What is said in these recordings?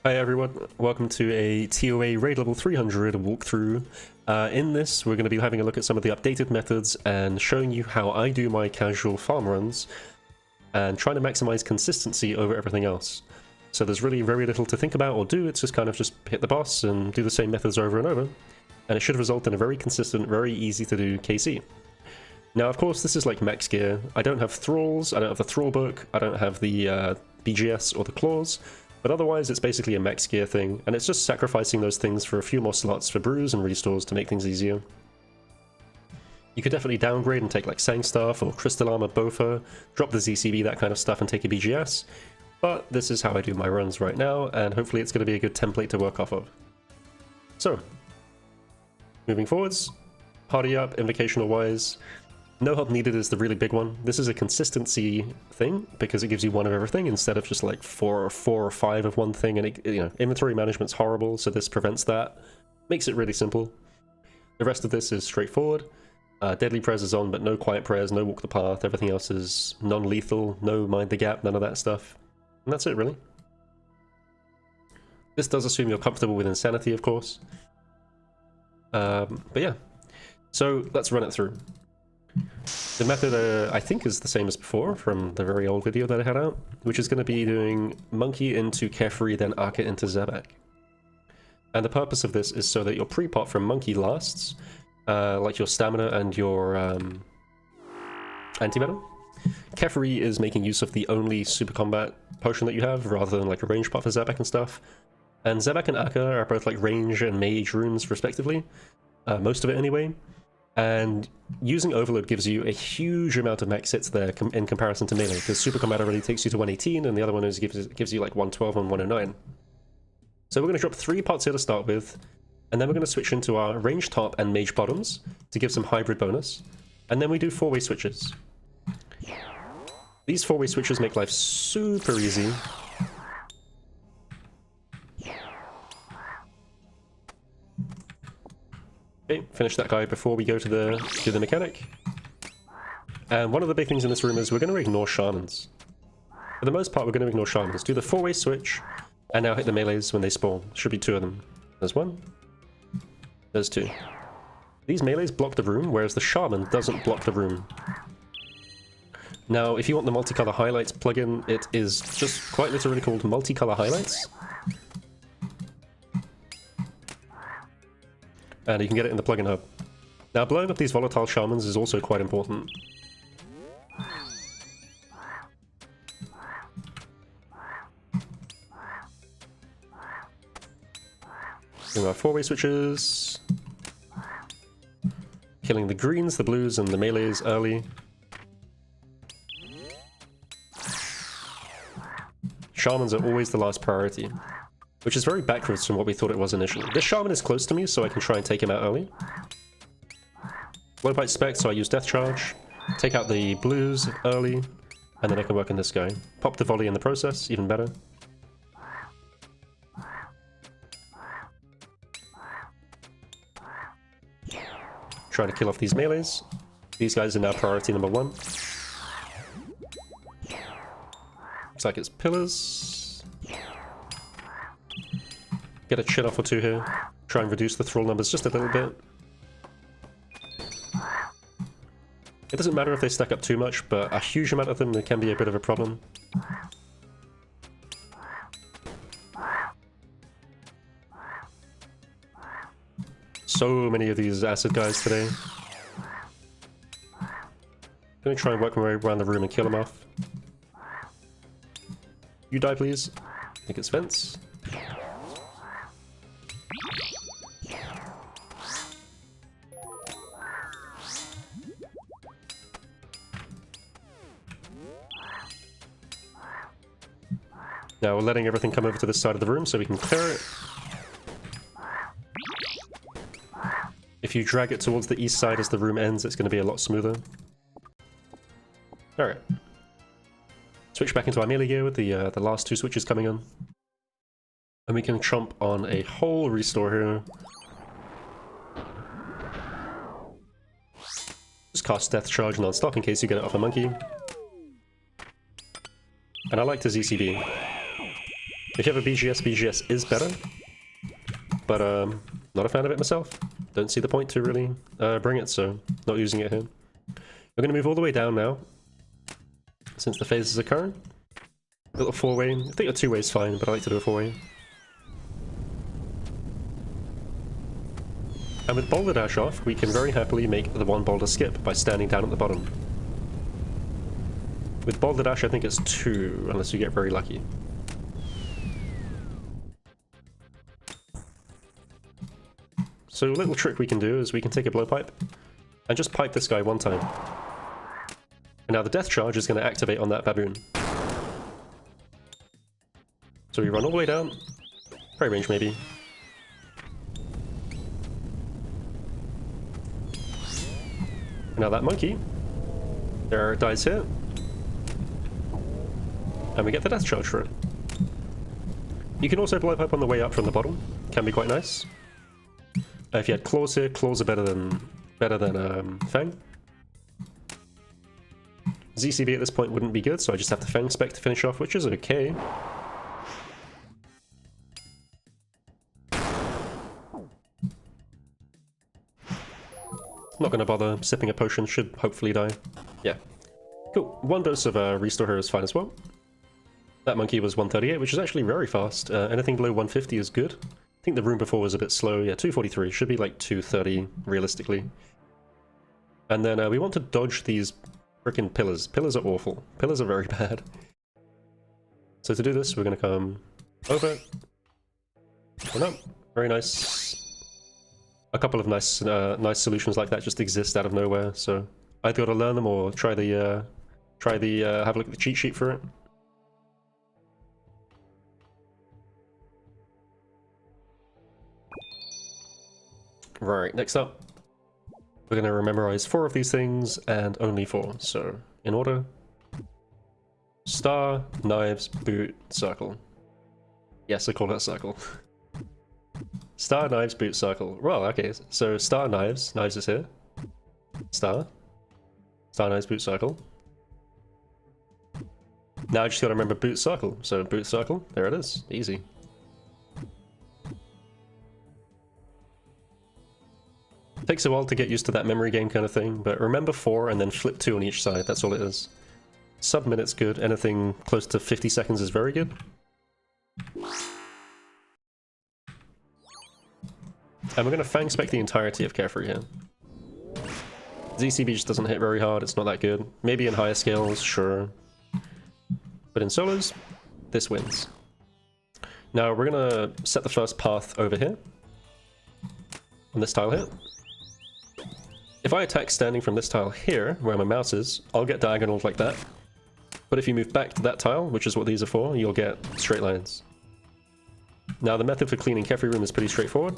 Hi everyone, welcome to a ToA raid level 300 walkthrough. In this, we're going to be having a look at some of the updated methods and showing you how I do my casual farm runs and trying to maximize consistency over everything else. So there's really very little to think about or do, it's just kind of just hit the boss and do the same methods over and over, and it should result in a very consistent, very easy to do KC. Now of course this is like max gear. I don't have thralls, I don't have the thrall book, I don't have the BGS or the claws. But otherwise, it's basically a max gear thing, and it's just sacrificing those things for a few more slots for brews and restores to make things easier. You could definitely downgrade and take like Sang Staff or Crystal Armor Bofa, drop the ZCB, that kind of stuff, and take a BGS. But this is how I do my runs right now, and hopefully it's going to be a good template to work off of. So, moving forwards, party up, invocational wise. No help needed is the really big one. This is a consistency thing because it gives you one of everything instead of just like four or five of one thing, and it, inventory management's horrible, so this prevents that. Makes it really simple. The rest of this is straightforward. Deadly prayers is on, but no quiet prayers, no walk the path. Everything else is non-lethal, no mind the gap, none of that stuff. And that's it really. This does assume you're comfortable with insanity, of course. But yeah, so let's run it through. The method, I think, is the same as before from the very old video that I had out, which is going to be doing Monkey into Carefree, then Arca into Zebek. And the purpose of this is so that your pre-pot from Monkey lasts, like your stamina and your anti-venom. Carefree is making use of the only super combat potion that you have, rather than like a range pot for Zebek and stuff. And Zebek and Arca are both like range and mage runes respectively, most of it anyway. And using Overload gives you a huge amount of max hits there in comparison to melee, because Super Combat already takes you to 118, and the other one gives you like 112 and 109. So we're going to drop 3 pots here to start with, and then we're going to switch into our range top and mage bottoms to give some hybrid bonus, and then we do 4-way switches. These 4-way switches make life super easy. Okay, finish that guy before we go to the mechanic. And one of the big things in this room is we're going to ignore shamans. For the most part, we're going to ignore shamans. Do the 4-way switch, and now hit the melees when they spawn. Should be 2 of them. There's 1. There's 2. These melees block the room, whereas the shaman doesn't block the room. Now, if you want the multicolor highlights plugin, it is just quite literally called multicolor highlights. And you can get it in the plugin hub. Now, blowing up these volatile shamans is also quite important. Doing our 4-way switches. Killing the greens, the blues, and the melees early. Shamans are always the last priority, which is very backwards from what we thought it was initially. This shaman is close to me, so I can try and take him out early. Low bite spec, so I use Death Charge. Take out the blues early, and then I can work on this guy. Pop the volley in the process, even better. Try to kill off these melees. These guys are now priority number 1. Looks like it's pillars. Get a chin off or 2 here. Try and reduce the thrall numbers just a little bit. It doesn't matter if they stack up too much, but a huge amount of them can be a bit of a problem. So many of these acid guys today. Gonna try and work my way around the room and kill them off. You die, please. I think it's Fence. Now we're letting everything come over to this side of the room so we can clear it. If you drag it towards the east side as the room ends, it's going to be a lot smoother. Alright. Switch back into our melee gear with the last 2 switches coming on. And we can chomp on a whole restore here. Just cast Death Charge non-stop in case you get it off a monkey. And I like to ZCB. If you have a BGS, BGS is better. But not a fan of it myself. Don't see the point to really bring it, so not using it here. We're going to move all the way down now, since the phases occur. Little 4-way. I think a 2-way is fine, but I like to do a 4-way. And with Boulder Dash off, we can very happily make the 1 boulder skip by standing down at the bottom. With Boulder Dash, I think it's 2, unless you get very lucky. So a little trick we can do is we can take a blowpipe and just pipe this guy 1 time. And now the death charge is going to activate on that baboon. So we run all the way down, prey range maybe. And now that monkey, there dies here. And we get the death charge for it. You can also blowpipe on the way up from the bottom, can be quite nice. If you had claws here, claws are better than Fang. ZCB at this point wouldn't be good, so I just have the Fang spec to finish off, which is okay. Not gonna bother sipping a potion, should hopefully die. Yeah. Cool. 1 dose of restore here is fine as well. That monkey was 138, which is actually very fast. Anything below 150 is good. I think the room before was a bit slow. Yeah, 243. Should be like 230, realistically. And then we want to dodge these freaking pillars. Pillars are awful. Pillars are very bad. So to do this, we're going to come over. And up. Very nice. A couple of nice nice solutions like that just exist out of nowhere. So either got to learn them or try the have a look at the cheat sheet for it. Right, next up, we're going to memorize 4 of these things and only 4. So, in order, star, knives, boot, circle. Yes, I call that circle. Star, knives, boot, circle. Well, okay, so star, knives, knives is here. Star, knives, boot, circle. Now I just got to remember boot, circle. So boot, circle, there it is, easy. Takes a while to get used to that memory game kind of thing, but remember 4 and then flip 2 on each side, that's all it is. Sub-minute's good, anything close to 50 seconds is very good. And we're going to Fang spec the entirety of Carefree here. ZCB just doesn't hit very hard, it's not that good. Maybe in higher scales, sure. But in solos, this wins. Now we're going to set the first path over here. On this tile here. If I attack standing from this tile here, where my mouse is, I'll get diagonals like that. But if you move back to that tile, which is what these are for, you'll get straight lines. Now the method for cleaning Carefree Room is pretty straightforward.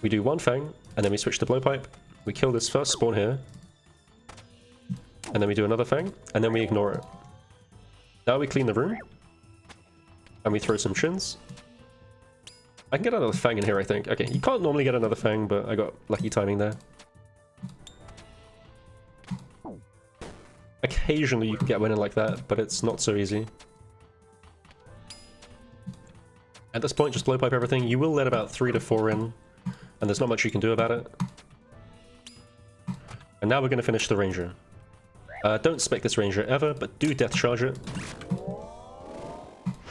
We do 1 Fang, and then we switch to Blowpipe. We kill this first spawn here. And then we do another Fang, and then we ignore it. Now we clean the room. And we throw some shins. I can get another Fang in here, I think. Okay, you can't normally get another Fang, but I got lucky timing there. Occasionally you can get one in like that, but it's not so easy. At this point, just blowpipe everything. You will let about 3 to 4 in, and there's not much you can do about it. And now we're going to finish the Ranger. Don't spec this Ranger ever, but do Death Charge it.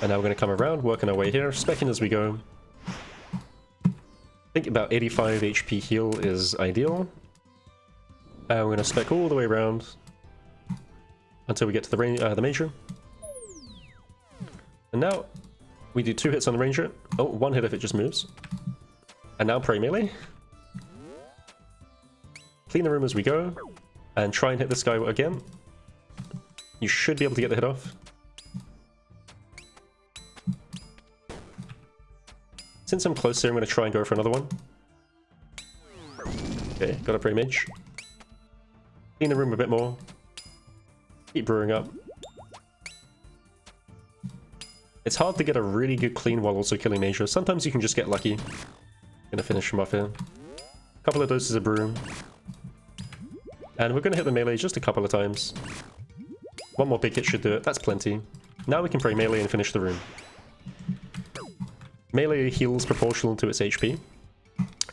And now we're going to come around, working our way here, specking as we go. I think about 85 HP heal is ideal. And we're going to spec all the way around until we get to the Major. And now we do 2 hits on the Ranger. Oh, 1 hit if it just moves. And now pray melee. Clean the room as we go. And try and hit this guy again. You should be able to get the hit off. Since I'm close here, I'm going to try and go for another one. Okay, got a pray mage. Clean the room a bit more. Keep brewing up. It's hard to get a really good clean while also killing Major. Sometimes you can just get lucky. Gonna finish him off here. Couple of doses of brew. And we're gonna hit the melee just a couple of times. 1 more big hit should do it. That's plenty. Now we can pray melee and finish the room. Melee heals proportional to its HP.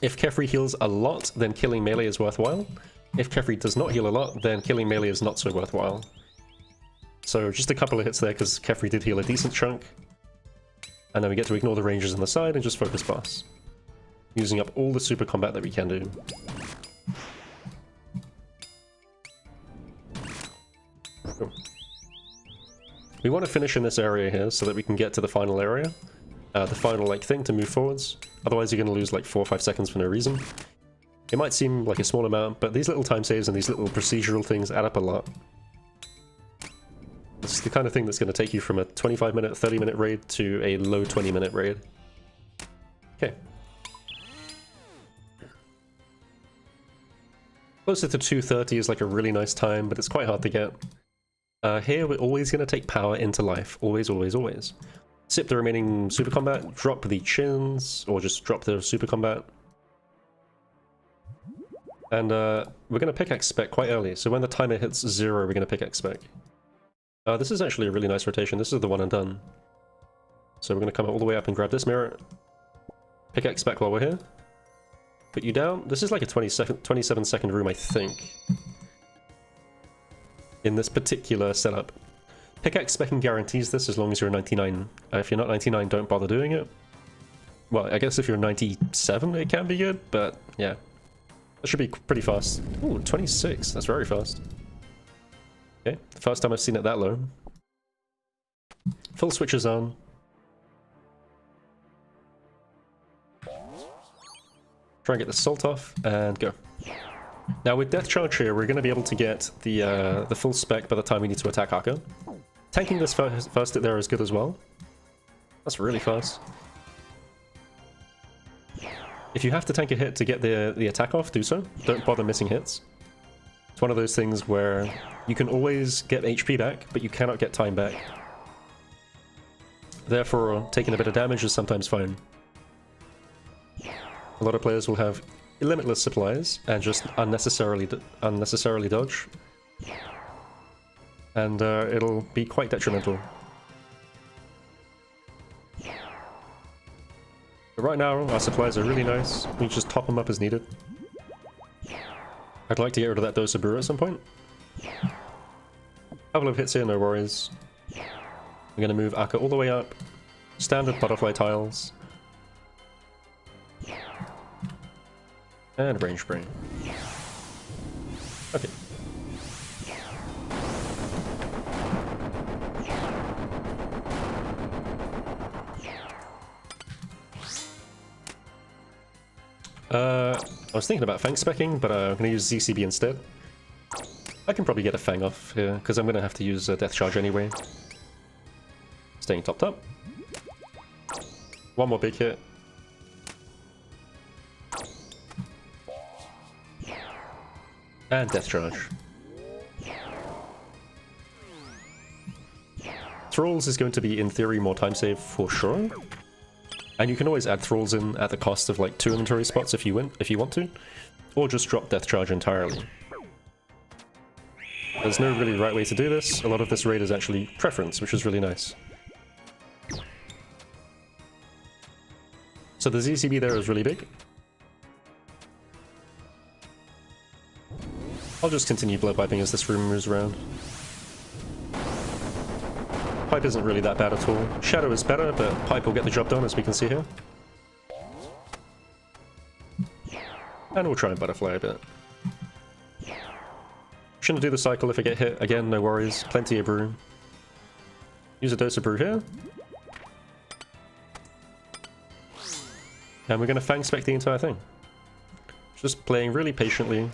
If Kefri heals a lot, then killing melee is worthwhile. If Kefri does not heal a lot, then killing melee is not so worthwhile. So just a couple of hits there because Kefri did heal a decent chunk. And then we get to ignore the ranges on the side and just focus boss. Using up all the super combat that we can do. Cool. We want to finish in this area here so that we can get to the final area. The final thing to move forwards. Otherwise you're going to lose like 4 or 5 seconds for no reason. It might seem like a small amount, but these little time saves and these little procedural things add up a lot. It's the kind of thing that's going to take you from a 25-minute, 30-minute raid to a low 20-minute raid. Okay. Closer to 2:30 is like a really nice time, but it's quite hard to get. Here we're always going to take power into life. Always, always, always. Sip the remaining super combat, drop the chins, or just drop the super combat. And we're going to pickaxe spec quite early, so when the timer hits 0, we're going to pickaxe spec. This is actually a really nice rotation. This is the one and done. So we're going to come all the way up and grab this mirror. Pickaxe spec while we're here. Put you down. This is like a 27-second room, I think. In this particular setup. Pickaxe specking guarantees this as long as you're 99. If you're not 99, don't bother doing it. Well, I guess if you're 97, it can be good, but yeah. That should be pretty fast. Ooh, 26. That's very fast. Okay, first time I've seen it that low. Full switches on. Try and get the salt off, and go. Now with Death Charge here, we're going to be able to get the full spec by the time we need to attack Akka. Tanking this first hit there is good as well. That's really fast. If you have to tank a hit to get the attack off, do so. Don't bother missing hits. It's one of those things where you can always get HP back, but you cannot get time back. Therefore, taking a bit of damage is sometimes fine. A lot of players will have limitless supplies and just unnecessarily dodge. And it'll be quite detrimental. But right now, our supplies are really nice. We just top them up as needed. I'd like to get rid of that dose of brew at some point. Couple of hits here, no worries. We're going to move Akka all the way up. Standard butterfly tiles. And range brain. Okay. I was thinking about Fang specking, but I'm going to use ZCB instead. I can probably get a Fang off here, because I'm going to have to use Death Charge anyway. Staying topped up. One more big hit. And Death Charge. Thralls is going to be, in theory, more time save for sure. And you can always add Thralls in at the cost of like 2 inventory spots if you want to. Or just drop Death Charge entirely. There's no really right way to do this. A lot of this raid is actually preference, which is really nice. So the ZCB there is really big. I'll just continue blood piping as this room moves around. Pipe isn't really that bad at all. Shadow is better, but Pipe will get the job done, as we can see here. And we'll try and butterfly a bit. Shouldn't do the cycle if I get hit. Again, no worries. Plenty of brew. Use a dose of brew here. And we're going to Fang spec the entire thing. Just playing really patiently.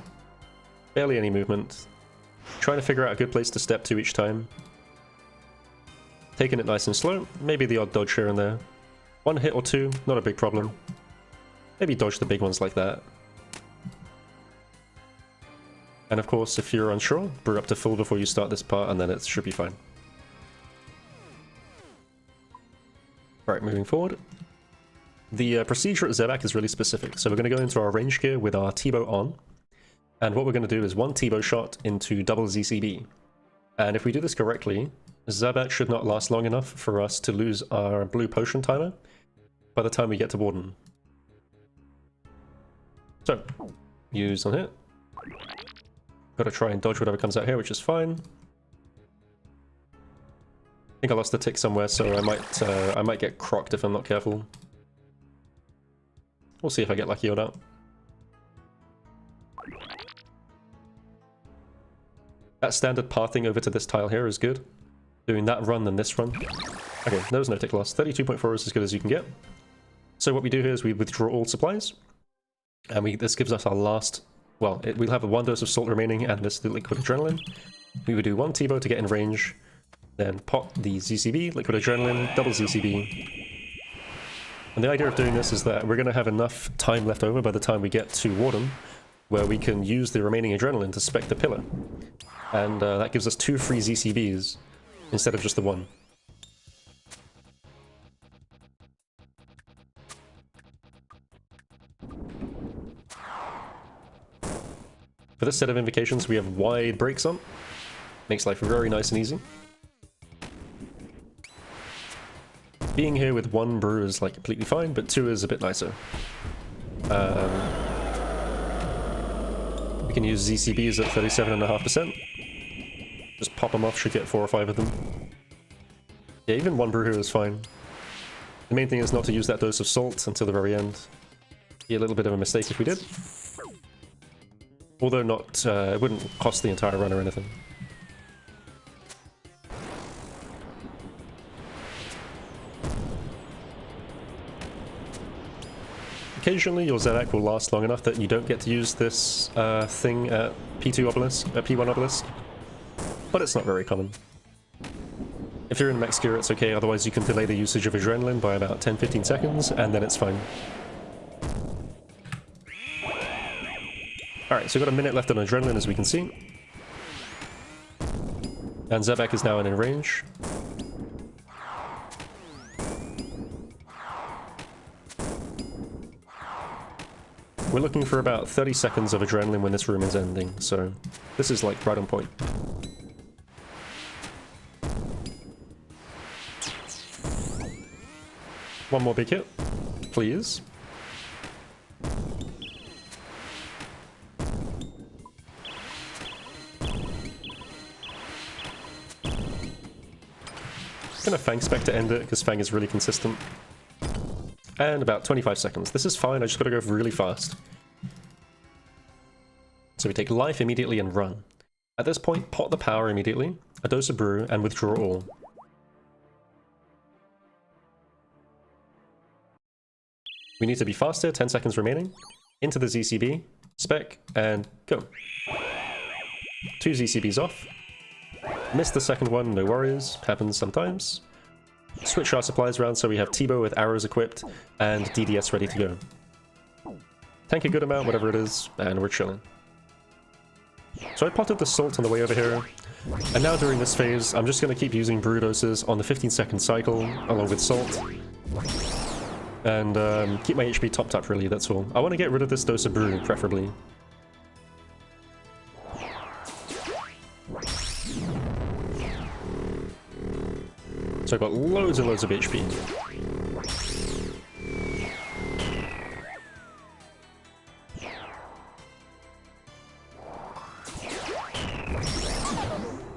Barely any movement. Trying to figure out a good place to step to each time. Taking it nice and slow. Maybe the odd dodge here and there. 1 hit or 2, not a big problem. Maybe dodge the big ones like that. And of course, if you're unsure, brew up to full before you start this part, and then it should be fine. Right, moving forward. The procedure at Zebak is really specific, so we're going to go into our range gear with our T-bow on. And what we're going to do is 1 T-bow shot into double ZCB. And if we do this correctly, Zabak should not last long enough for us to lose our blue potion timer by the time we get to Warden. So, use on hit. Gotta try and dodge whatever comes out here, which is fine. I think I lost a tick somewhere, so I might get crocked if I'm not careful. We'll see if I get lucky or not. That standard pathing over to this tile here is good. Doing that run than this run. Okay, there was no tick loss. 32.4 is as good as you can get. So what we do here is we withdraw all supplies. And this gives us our last... Well, we'll have 1 dose of salt remaining and this liquid adrenaline. We would do 1 T-bow to get in range. Then pop the ZCB, liquid adrenaline, double ZCB. And the idea of doing this is that we're going to have enough time left over by the time we get to Warden, where we can use the remaining adrenaline to spec the pillar. And that gives us 2 free ZCBs instead of just the 1. For this set of invocations, we have wide breaks on. Makes life very nice and easy. Being here with 1 brew is like completely fine, but 2 is a bit nicer. We can use ZCBs at 37.5%. Just pop them off, should get 4 or 5 of them. Yeah, even 1 brew here is fine. The main thing is not to use that dose of salt until the very end. Be a little bit of a mistake if we did. Although not, it wouldn't cost the entire run or anything. Occasionally your Zenak will last long enough that you don't get to use this thing at P2 obelisk, P1 obelisk, but it's not very common. If you're in max gear it's okay, otherwise you can delay the usage of adrenaline by about 10-15 seconds and then it's fine. Alright, so we've got a minute left on adrenaline as we can see. And Zebek is now in range. We're looking for about 30 seconds of adrenaline when this room is ending, so this is like right on point. One more big hit, please. Gonna Fang spec to end it, because Fang is really consistent. And about 25 seconds. This is fine, I just gotta go really fast. So we take life immediately and run. At this point, pot the power immediately, a dose of brew, and withdraw all. We need to be faster, 10 seconds remaining. Into the ZCB, spec, and go. 2 ZCBs off. Missed the second one, no worries, happens sometimes. Switch our supplies around so we have T-bow with arrows equipped and DDS ready to go. Tank a good amount, whatever it is, and we're chilling. So I potted the salt on the way over here, and now during this phase I'm just going to keep using brew doses on the 15-second cycle along with salt. And keep my HP topped up really, that's all. I want to get rid of this dose of brew, preferably. So I've got loads and loads of HP.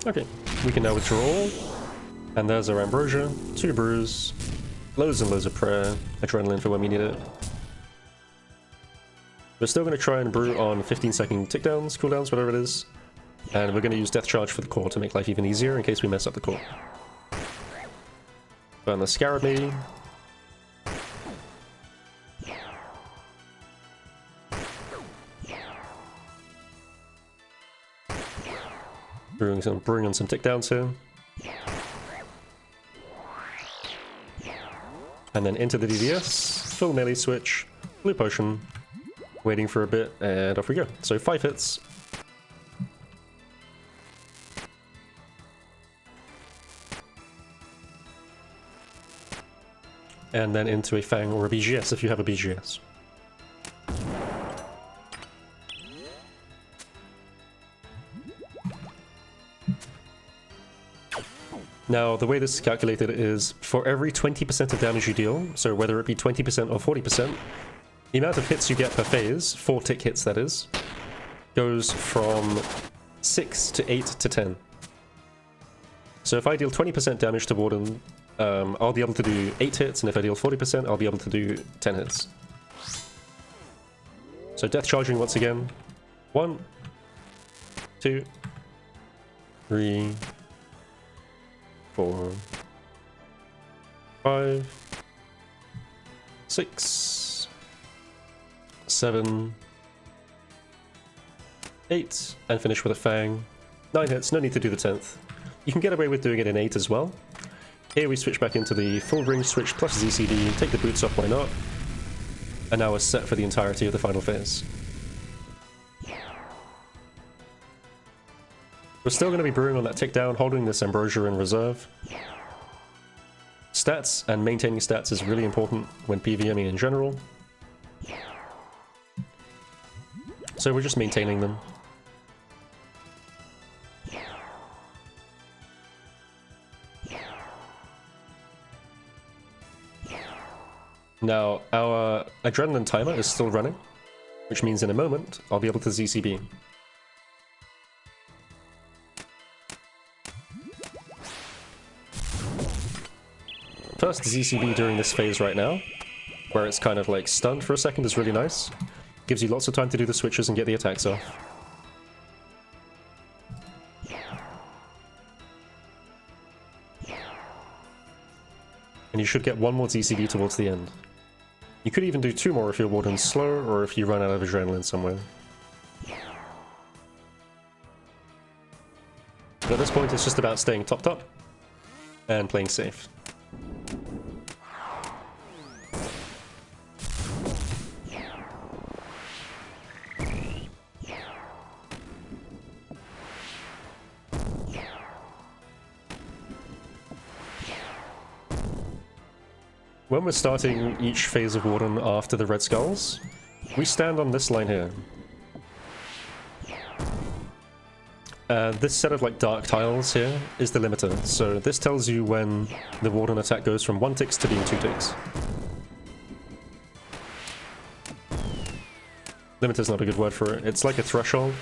Okay, we can now withdraw all. And there's our ambrosia, 2 brews, loads and loads of prayer, adrenaline for when we need it. We're still going to try and brew on 15-second tickdowns, cooldowns, whatever it is. And we're going to use Death Charge for the core to make life even easier in case we mess up the core. Burn the Scarab maybe. Brewing on some tickdowns here. And then into the DDS, full melee switch, blue potion, waiting for a bit, and off we go. So 5 hits. And then into a Fang or a BGS if you have a BGS. Now, the way this is calculated is for every 20% of damage you deal, so whether it be 20% or 40%, the amount of hits you get per phase, 4 tick hits that is, goes from 6 to 8 to 10. So if I deal 20% damage to Warden, I'll be able to do 8 hits, and if I deal 40%, I'll be able to do 10 hits. So death charging once again. 1, 2, 3, 4, 5, 6, 7, 8, and finish with a Fang. 9 hits, no need to do the 10th. You can get away with doing it in 8 as well. Here we switch back into the full ring switch plus ZCD, take the boots off, why not? And now we're set for the entirety of the final phase. We're still going to be brewing on that tick down, holding this Ambrosia in reserve. Stats and maintaining stats is really important when PVMing in general. So we're just maintaining them. Now, our adrenaline timer is still running, which means in a moment I'll be able to ZCB. First ZCB during this phase right now, where it's kind of like stunned for a second, is really nice. Gives you lots of time to do the switches and get the attacks off. And you should get one more ZCB towards the end. You could even do 2 more if your Warden's slow, or if you run out of adrenaline somewhere. But at this point it's just about staying topped up and playing safe. When we're starting each phase of Warden after the Red Skulls, we stand on this line here. This set of like dark tiles here is the limiter, so this tells you when the Warden attack goes from 1 ticks to being 2 ticks. Limiter's not a good word for it, it's like a threshold.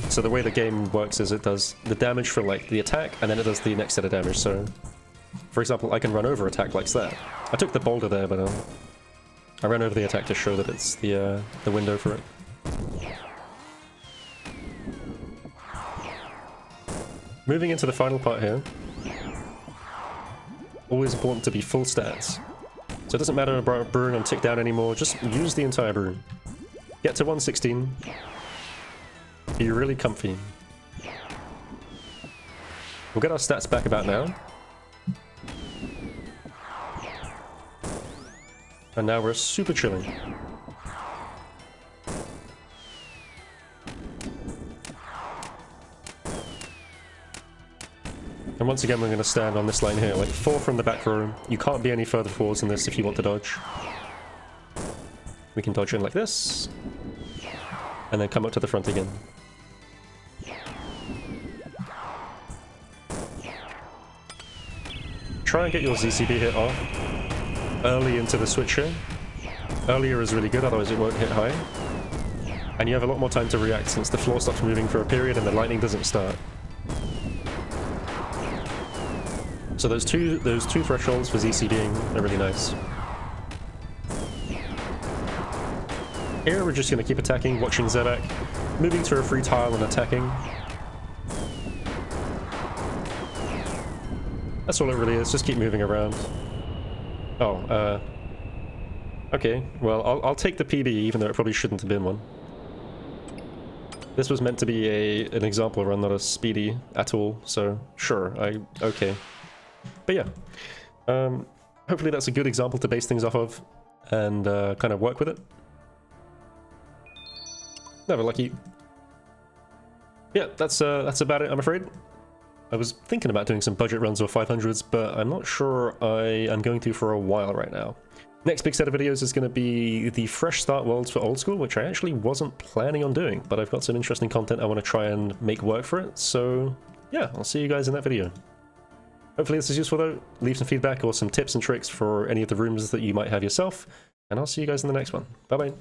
So the way the game works is it does the damage for like the attack, and then it does the next set of damage, so... For example, I can run over attack like that. I took the boulder there, but I ran over the attack to show that it's the window for it. Moving into the final part here. Always important to be full stats. So it doesn't matter about brewing on tick down anymore, just use the entire brew. Get to 116. Be really comfy. We'll get our stats back about now. And now we're super chilling. And once again we're going to stand on this line here, like 4 from the back row. You can't be any further forwards than this if you want to dodge. We can dodge in like this. And then come up to the front again. Try and get your ZCB hit off early into the switch here. Earlier is really good, otherwise it won't hit high. And you have a lot more time to react since the floor stops moving for a period and the lightning doesn't start. So those two thresholds for ZCBing are really nice. Here we're just going to keep attacking, watching Zebak, moving to a free tile and attacking. That's all it really is, just keep moving around. Oh, okay, well, I'll take the PB, even though it probably shouldn't have been one. This was meant to be an example run, not a speedy at all, so sure, okay. But yeah, hopefully that's a good example to base things off of, and kind of work with it. Never lucky. Yeah, that's about it, I'm afraid. I was thinking about doing some budget runs or 500s, but I'm not sure I am going to for a while right now. Next big set of videos is going to be the fresh start worlds for old school, which I actually wasn't planning on doing, but I've got some interesting content I want to try and make work for it, so yeah, I'll see you guys in that video. Hopefully this is useful though. Leave some feedback or some tips and tricks for any of the rooms that you might have yourself, and I'll see you guys in the next one. Bye bye.